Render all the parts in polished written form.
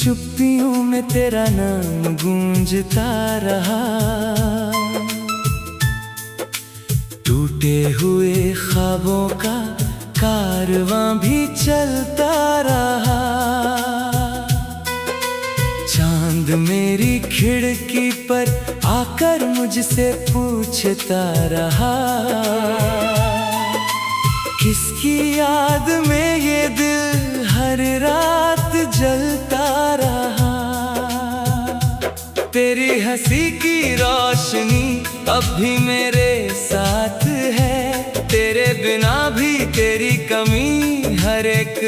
चुप्पियों में तेरा नाम गूंजता रहा, टूटे हुए ख्वाबों का कारवां भी चलता रहा। चांद मेरी खिड़की पर आकर मुझसे पूछता रहा, किसकी याद में ये दिल हर रात जलता रहा। तेरी हंसी की रोशनी अब भी मेरे साथ है, तेरे बिना भी तेरी कमी हर एक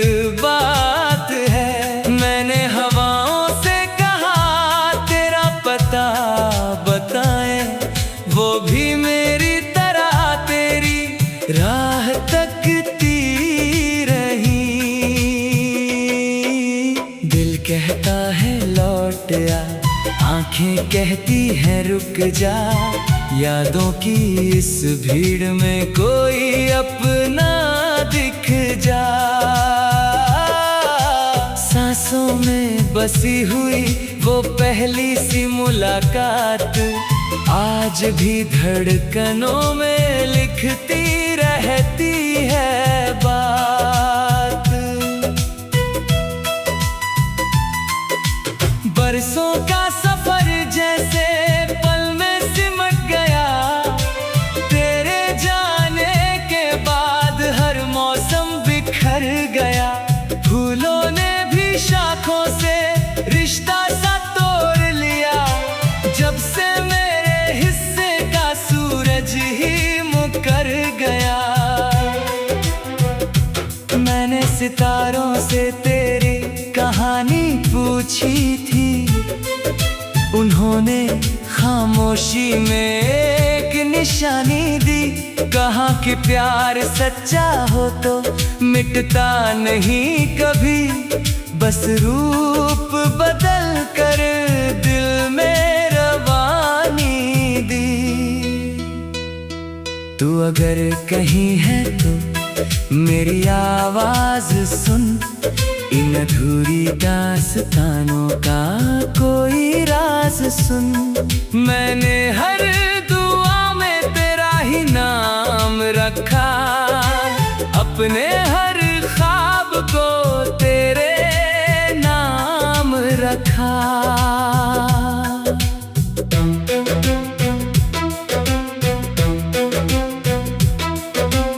बात है। मैंने हवाओं से कहा तेरा पता बताएं, वो भी मेरी तरह तेरी राह तकती रही। दिल कहता है लौट आ, आंखें कहती हैं रुक जा, यादों की इस भीड़ में कोई अपना दिख जा। सांसों में बसी हुई वो पहली सी मुलाकात आज भी धड़कनों में लिखती रहती है बात। बरसों का सफर जैसे पल में सिमट गया, तेरे जाने के बाद हर मौसम बिखर गया। फूलों ने भी शाखों से रिश्ता सा तोड़ लिया, जब से मेरे हिस्से का सूरज ही मुकर गया। मैंने सितारों से तेरी कहानी पूछी थी, उन्होंने खामोशी में एक निशानी दी। कहा कि प्यार सच्चा हो तो मिटता नहीं कभी, बस रूप बदल कर दिल में रवानी दी। तू अगर कहीं है तो मेरी आवाज सुन, इन अधूरी दास्तानों का कोई राज सुन। मैंने हर दुआ में तेरा ही नाम रखा, अपने हर ख्वाब को तेरे नाम रखा।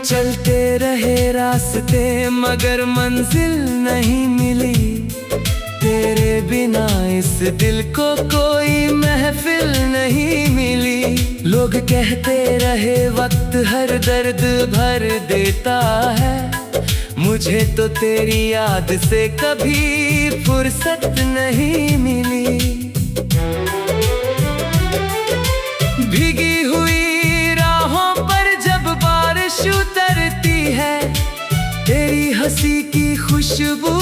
चलते रहे रास्ते मगर मंजिल नहीं मिली, तेरे बिना इस दिल को कोई महफिल नहीं मिली। लोग कहते रहे वक्त हर दर्द भर देता है, मुझे तो तेरी याद से कभी फुर्सत नहीं मिली। भीगी हुई राहों पर जब बारिश उतरती है, तेरी हंसी की खुशबू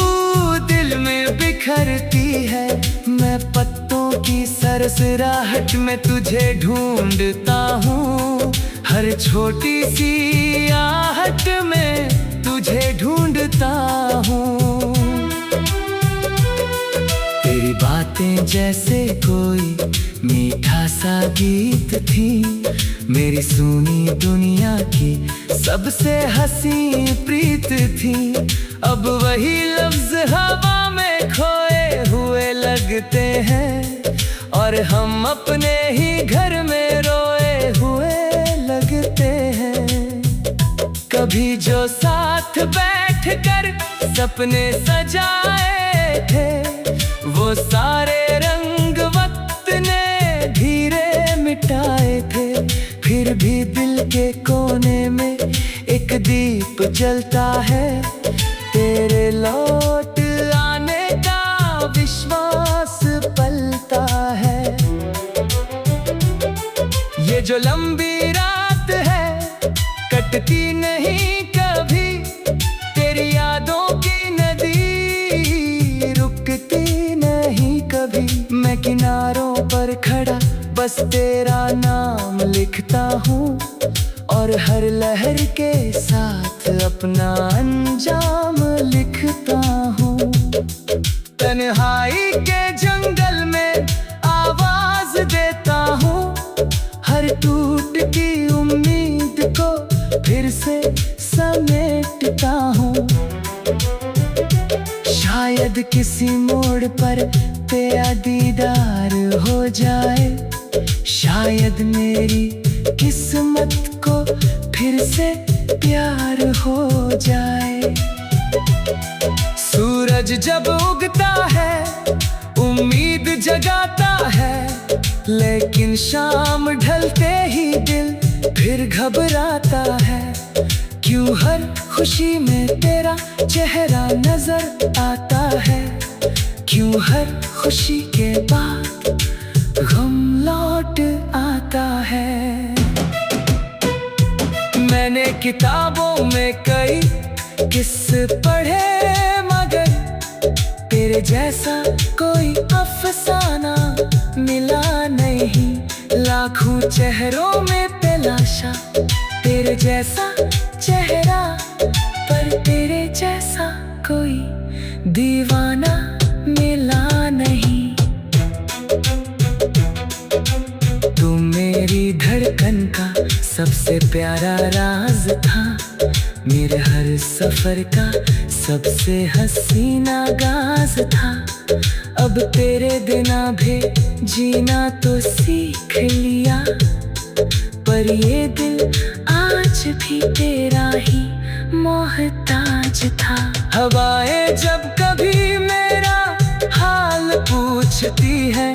दिल में बिखरती है। मैं पत्तों की सरसराहट में तुझे ढूंढता हूँ, हर छोटी सी आहट में तुझे ढूंढता हूँ। तेरी बातें जैसे कोई मीठा सा गीत थी, मेरी सुनी दुनिया की सबसे हंसी प्रीत थी। अब वही लफ्ज हवा में खोए हुए लगते हैं, और हम अपने ही घर में रोए हुए लगते हैं। कभी जो साथ बैठकर सपने सजाए थे, वो सारे रंग वक्त ने धीरे मिटाए थे। फिर भी दिल के कोने में एक दीप जलता है, तेरे लौट आने का विश्वास पलता है। ये जो लंबी रात है कटती नहीं कभी, तेरी यादों की नदी रुकती नहीं कभी। मैं किनारों पर खड़ा बस तेरा नाम लिखता हूँ, और हर लहर के साथ अपना अंजाम लिखता हूँ। तन्हाई के किसी मोड़ पर तेरा दीदार हो जाए, शायद मेरी किस्मत को फिर से प्यार हो जाए। सूरज जब उगता है उम्मीद जगाता है, लेकिन शाम ढलते ही दिल फिर घबराता है। क्यों हर खुशी में तेरा चेहरा नजर आता है, क्यों हर खुशी के बाद गम लौट आता है। मैंने किताबों में कई किस्से पढ़े, मगर तेरे जैसा कोई अफसाना मिला नहीं। लाखों चेहरों में तलाशा तेरे जैसा चेहरा, पर तेरे जैसा कोई दीवाना मिला नहीं। तू मेरी धड़कन का सबसे प्यारा राज था, मेरे हर सफर का सबसे हसीना गाज था। अब तेरे बिना भी जीना तो सीख लिया, पर ये दिल आज भी तेरा ही मोहताज था। हवाएं जब कभी मेरा हाल पूछती है,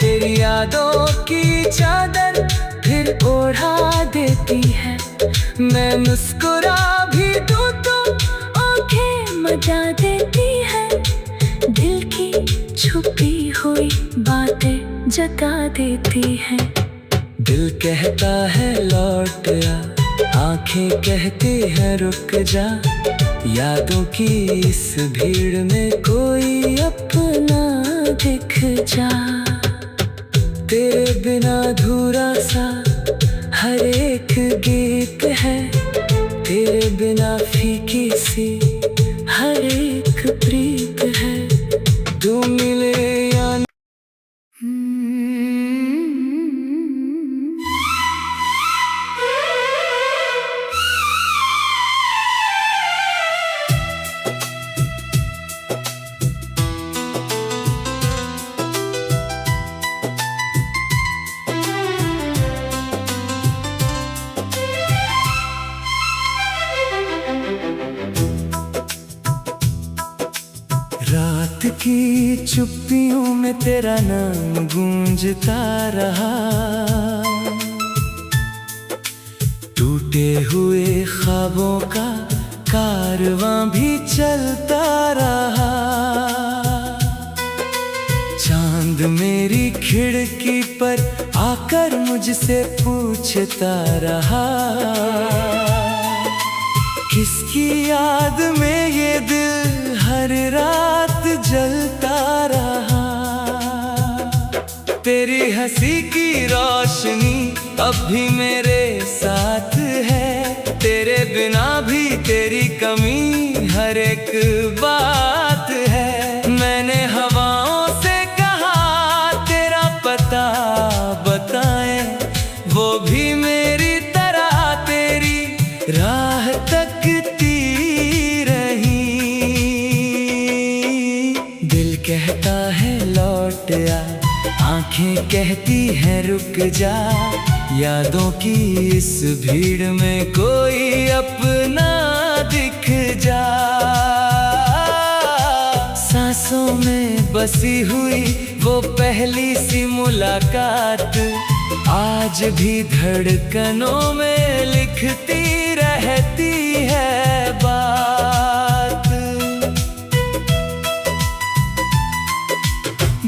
तेरी यादों की चादर फिर ओढ़ा देती है। मैं मुस्कुरा भी दूं तो आंखें मजा देती है, दिल की छुपी हुई बातें जगा देती है। दिल कहता है लौट आ, आंखें कहती है रुक जा। यादों की इस भीड़ में कोई अपना दिख जा। तेरे बिना अधूरा सा हर एक गीत है, तेरे बिना फीकी सी हर एक प्रीत है। तू मिले या रात की चुप्पियों में तेरा नाम गूंजता रहा। टूटे हुए ख्वाबों का कारवां भी चलता रहा। चांद मेरी खिड़की पर आकर मुझसे पूछता रहा, किसकी याद में ये दिल हर रात जलता रहा। तेरी हंसी की रोशनी अब भी मेरे साथ है, तेरे बिना भी तेरी कमी हर एक बात है। मैंने हवाओं से कहा तेरा पता बताए, वो भी मेरी तरह तेरी राह तकती रही। दिल कहता है लौट आ, आंखें कहती हैं रुक जा। यादों की इस भीड़ में कोई अपना दिख जा। सांसों में बसी हुई वो पहली सी मुलाकात आज भी धड़कनों में लिखती रहती है बात।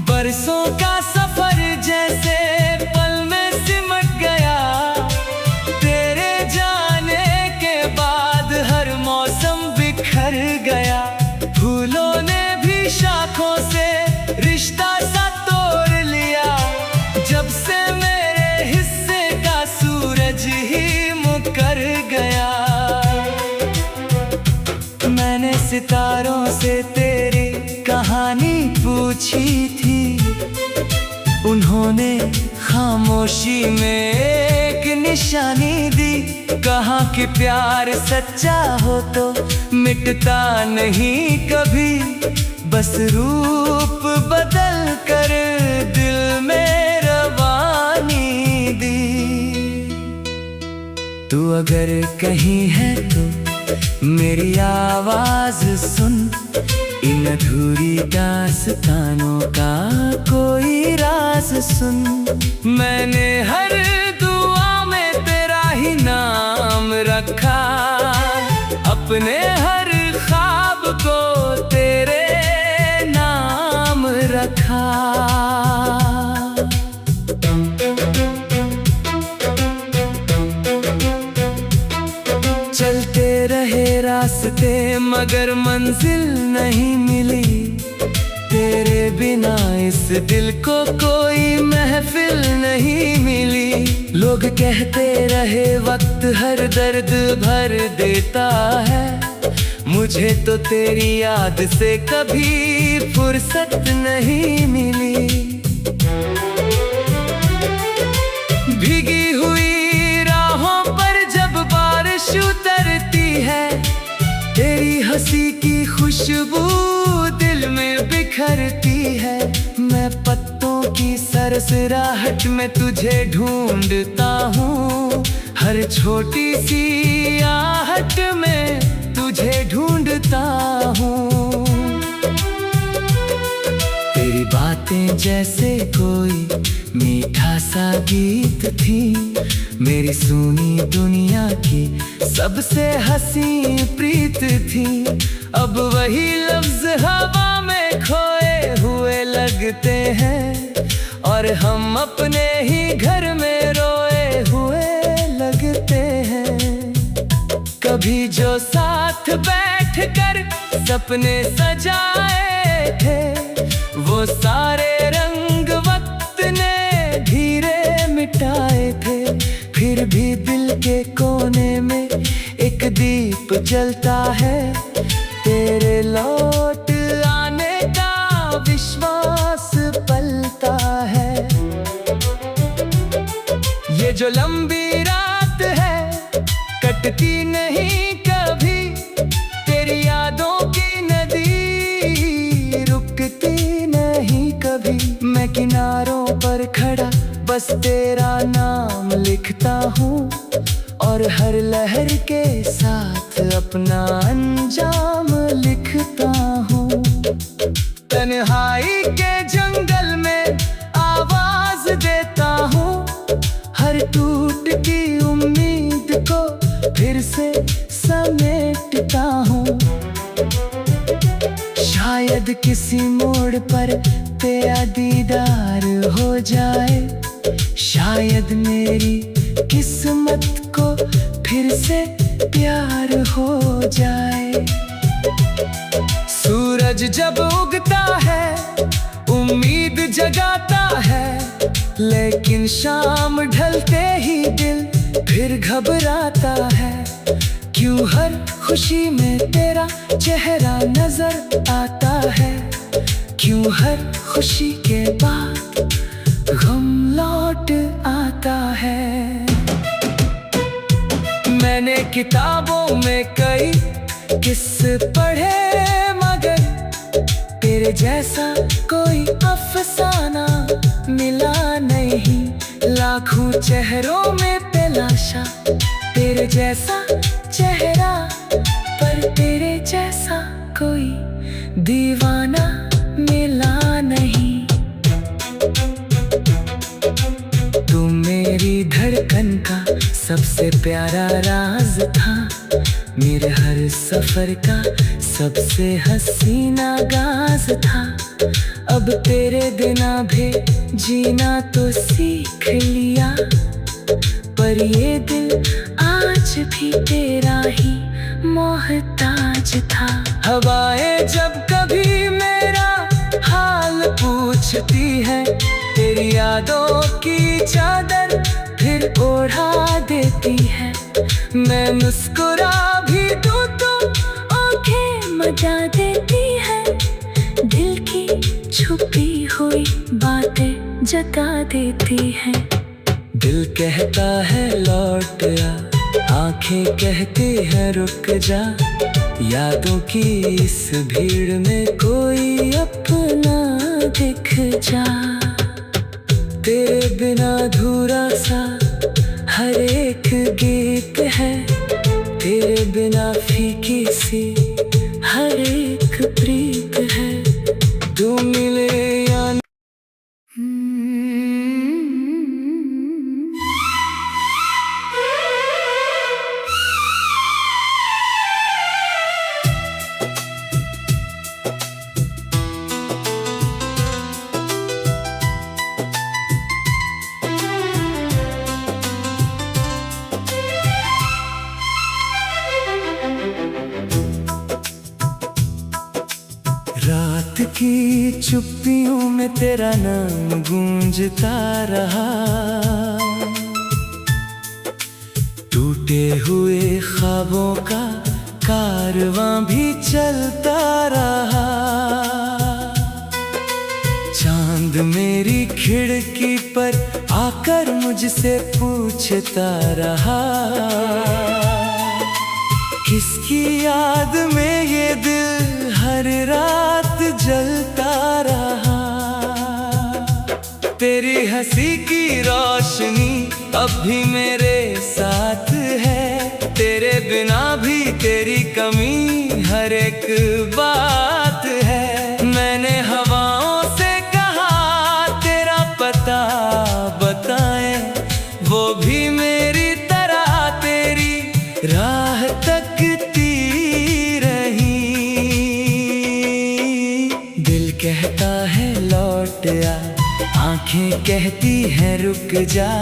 बरसों का सफर जैसे पल में सिमट गया, तेरे जाने के बाद हर मौसम बिखर गया। फूलों ने भी शाखों से रिश्ता सा तोड़ लिया, जब से मेरे हिस्से का सूरज ही मुकर गया। मैंने सितारों से तेरी कहानी पूछी थी, उन्होंने खामोशी में एक निशानी दी। कहा कि प्यार सच्चा हो तो मिटता नहीं कभी, बस रूप बदल कर दिल में रवानी दी। तू अगर कहीं है तो मेरी आवाज सुन, इन अधूरी दास्तानों का कोई राज सुन। मैंने हर दुआ में तेरा ही नाम रखा, अपने हर ख्वाब को तेरे नाम रखा। चलते रहे रास्ते मगर मंजिल नहीं मिली, तेरे बिना इस दिल को कोई महफिल नहीं मिली। लोग कहते रहे वक्त हर दर्द भर देता है, मुझे तो तेरी याद से कभी फुर्सत नहीं मिली। भीगी हुई राहों पर जब बारिश उतरती है, तेरी हंसी की खुशबू दिल में बिखरती है। मैं पत्तों की सरसराहट में तुझे ढूंढता हूँ, हर छोटी सी आहट में तुझे ढूंढता हूँ। तेरी बातें जैसे कोई मीठा सा गीत थी, मेरी सुनी दुनिया की सबसे हंसी प्रीत थी। अब वही लफ्ज हवा में खोए हुए लगते हैं, और हम अपने ही घर में रोए हुए लगते हैं। कभी जो साथ बैठकर सपने सजाए थे, वो सारे रंग वक्त ने धीरे मिटाए थे। फिर भी दिल के कोने में एक दीप जलता है, तेरे लौट आने का विश्वास पलता है। ये जो लंबी रात है कटती नहीं कभी, तेरी यादों की नदी रुकती नहीं कभी। मैं किनारों पर खड़ा बस तेरा नाम लिखता हूँ, और हर लहर के साथ अपना अंजाम लिखता हूँ। तन्हाई के जंगल में आवाज देता हूँ, हर टूट की उम्मीद को फिर से समेटता हूँ। शायद किसी मोड़ पर तेरा दीदार हो जाए, शायद मेरी किस्मत को फिर से प्यार हो जाए। सूरज जब उगता है उम्मीद जगाता है, लेकिन शाम ढलते ही दिल फिर घबराता है। क्यों हर खुशी में तेरा चेहरा नजर आता है, क्यों हर खुशी के बाद गम लौट आता है। मैंने किताबों में कई किस्से पढ़े मगर तेरे जैसा कोई अफसाना मिला नहीं। लाखों चेहरों में तलाशा तेरे जैसा चेहरा, पर तेरे जैसा कोई दीवाना मिला नहीं। तू मेरी धड़कन का सबसे प्यारा राज था, मेरे हर सफर का सबसे हसीना गाज था। अब तेरे बिना भी जीना तो सीख लिया, पर ये दिल आज भी तेरा ही मोहताज था। हवाएं जब कभी मेरा हाल पूछती है, तेरी यादों की चादर फिर ओढ़ा देती है। मैं मुस्कुरा भी दूं तो आंखें मजा देती है, दिल की छुपी हुई बातें जगा देती है। दिल कहता है लौट आ, आंखें कहती है रुक जा। यादों की इस भीड़ में कोई अपना दिख जा। तेरे बिना अधूरा सा हर एक गीत है, तेरे बिना फीकी सी हर एक प्रीत है। तू मिले या रात की चुप्पियों में तेरा नाम गूंजता रहा। टूटे हुए ख्वाबों का कारवां भी चलता रहा। चांद मेरी खिड़की पर आकर मुझसे पूछता रहा, किसकी याद में ये दिल हर रात जलता रहा। तेरी हंसी की रोशनी अब भी मेरे साथ है, तेरे बिना भी तेरी कमी हर एक बात है। मैंने हवाओं से कहा तेरा पता बताएं, वो भी मेरी तरह तेरी राह तकती रही। दिल कहता है लौट आ, आंखें कहती हैं रुक जा।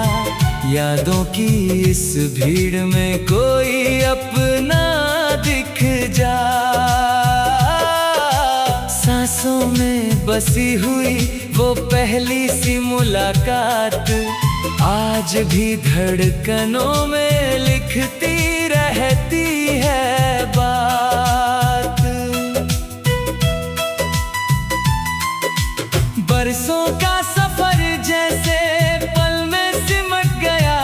यादों की इस भीड़ में कोई अपना दिख जा। सांसों में बसी हुई वो पहली सी मुलाकात आज भी धड़कनों में लिखती रहती है बात। बरसों का सफर जैसे पल में सिमट गया,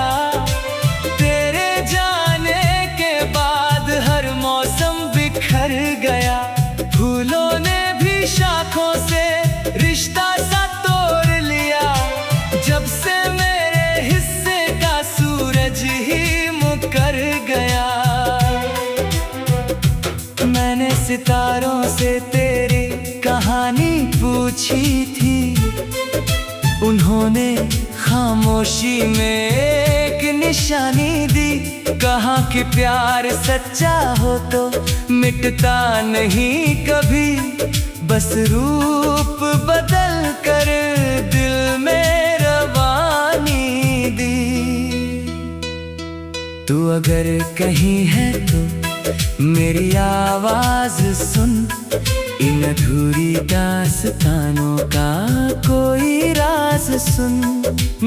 तेरे जाने के बाद हर मौसम बिखर गया। फूलों ने भी शाखों से रिश्ता सा तोड़ लिया, जब से मेरे हिस्से का सूरज ही मुकर गया। मैंने सितारों से तेरी कहानी पूछी थी, उन्होंने खामोशी में एक निशानी दी। कहा कि प्यार सच्चा हो तो मिटता नहीं कभी, बस रूप बदल कर दिल में रवानी दी। तू अगर कहीं है तो मेरी आवाज सुन, इन अधूरी दास्तानों का कोई राज सुन।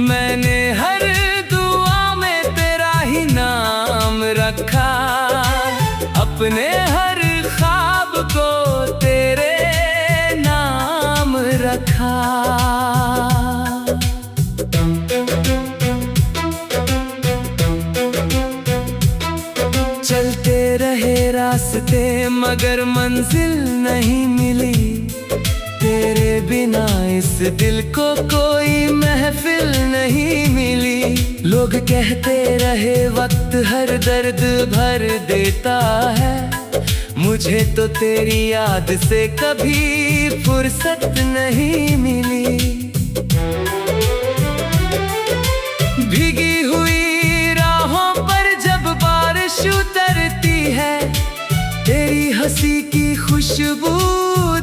मैंने हर दुआ में तेरा ही नाम रखा, अपने हर ख्वाब को तेरे नाम रखा। चलते रहे रास्ते मगर मंजिल नहीं मिली, तेरे बिना इस दिल को कोई महफिल नहीं मिली। लोग कहते रहे वक्त हर दर्द भर देता है, मुझे तो तेरी याद से कभी फुर्सत नहीं मिली। भीगी हुई राहों पर जब बारिश उतरती है, तेरी हंसी की खुशबू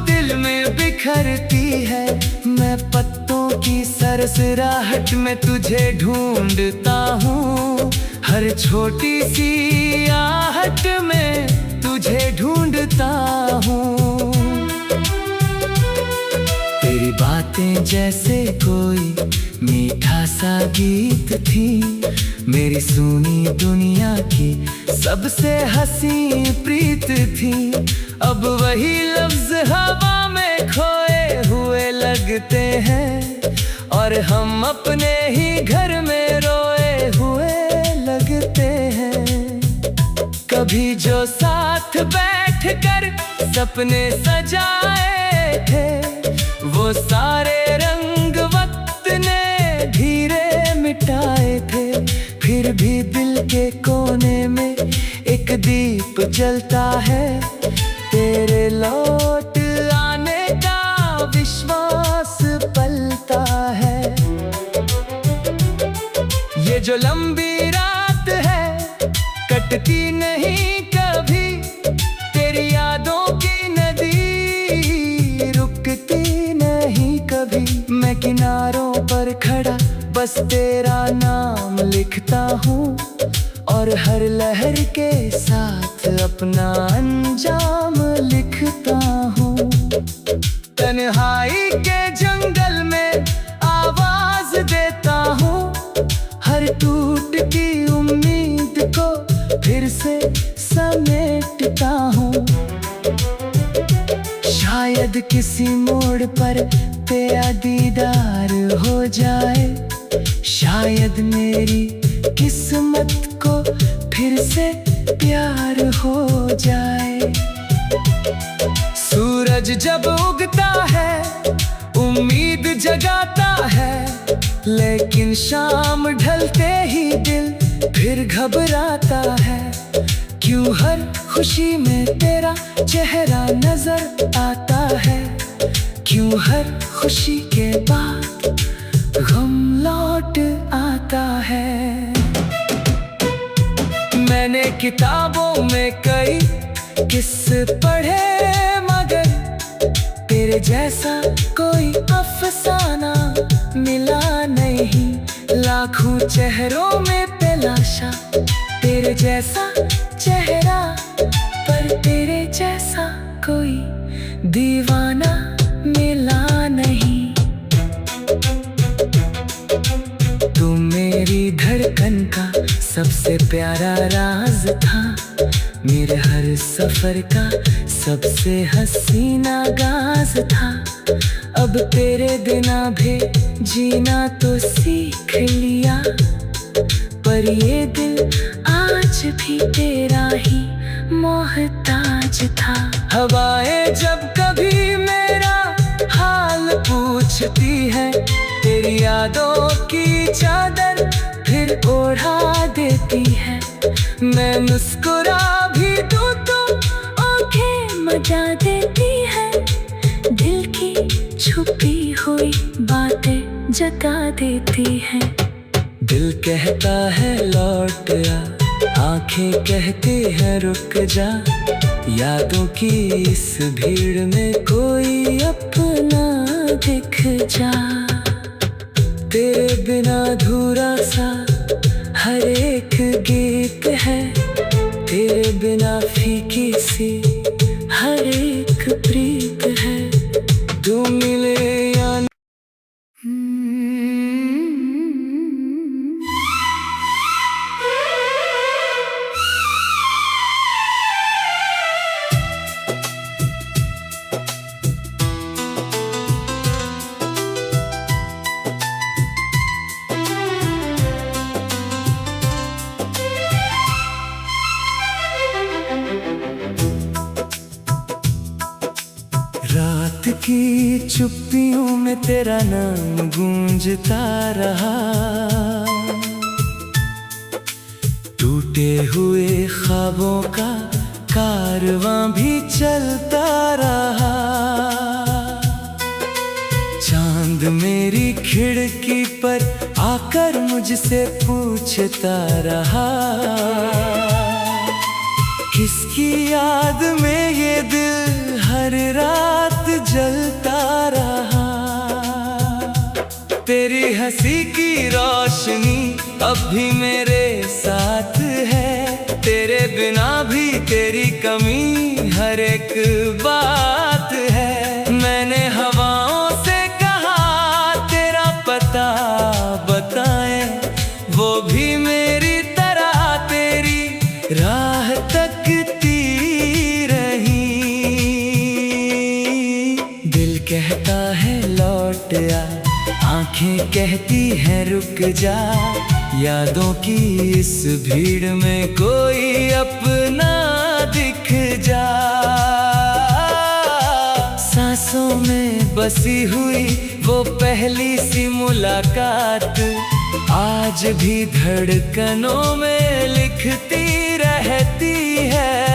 दिल में बिखरती है। मैं पत्तों की सरसराहट में तुझे ढूंढता हूँ, हर छोटी सी आहट में तुझे ढूंढता हूँ। तेरी बातें जैसे कोई मीठा सा गीत थी, मेरी सुनी दुनिया की सबसे हसी प्रीत थी। अब वही लफ्ज हवा में खोए हुए लगते हैं, और हम अपने ही घर में रोए हुए लगते हैं। कभी जो साथ बैठ बैठ कर सपने सजाए थे, वो सारे रंग वक्त ने धीरे मिटाए थे। फिर भी दिल के कोने में एक दीप जलता है, तेरे लौट आने का विश्वास पलता है। ये जो लंबी रात है कटती नहीं कभी, तेरी यादों की नदी रुकती नहीं कभी। मैं किनारों पर खड़ा बस तेरा नाम लिखता हूँ, और हर लहर के साथ अपना अंजाम लिखता हूँ। तन्हाई के जंगल में आवाज देता हूँ, हर टूटती उम्मीद को फिर से समेटता हूँ। शायद किसी मोड़ पर तेरा दीदार हो जाए, शायद मेरी किस्मत को फिर से प्यार हो जाए। सूरज जब उगता है उम्मीद जगाता है, लेकिन शाम ढलते ही दिल फिर घबराता है। क्यों हर खुशी में तेरा चेहरा नजर आता है, क्यों हर खुशी के बाद गम लौट आता है। मैंने किताबों में कई किस्से पढ़े, मगर तेरे जैसा कोई अफसाना मिला नहीं। लाखों चेहरों में तलाशा तेरे जैसा चेहरा, पर तेरे जैसा कोई दीवाना मिला नहीं। तू मेरी धड़कन का सबसे प्यारा राज था, मेरे हर सफर का सबसे हसीना गाज था। अब तेरे बिना भी जीना तो सीख लिया, पर ये दिल आज भी तेरा ही मोहताज था। हवाएं जब कभी मेरा हाल पूछती है, तेरी यादों की चादर फिर ओढ़ा देती है। मैं मुस्कुरा भी दूं तो आंखें मजा देती है, दिल की छुपी हुई बातें जता देती है। दिल कहता है लौट आ, आंखें कहती है रुक जा। यादों की इस भीड़ में कोई अपना दिख जा। तेरे बिना अधूरा सा हर एक गीत है, तेरे बिना फीकी सी हर एक प्रीत है। तू मिले या रात की चुप्पियों में तेरा नाम गूंजता रहा, टूटे हुए ख्वाबों का कारवां भी चलता रहा। चांद मेरी खिड़की पर आकर मुझसे पूछता रहा, किसकी याद में ये दिल हर रात जलता रहा। तेरी हंसी की रोशनी अब भी मेरे साथ है, तेरे बिना भी तेरी कमी हर एक बात है। मैंने हवाओं से कहा तेरा पता बताएं, वो भी मेरी तरह तेरी राह तकती रही। दिल कहता है लौट आ, आंखें कहती हैं रुक जा। यादों की इस भीड़ में कोई अपना दिख जा। सांसों में बसी हुई वो पहली सी मुलाकात आज भी धड़कनों में लिखती रहती है।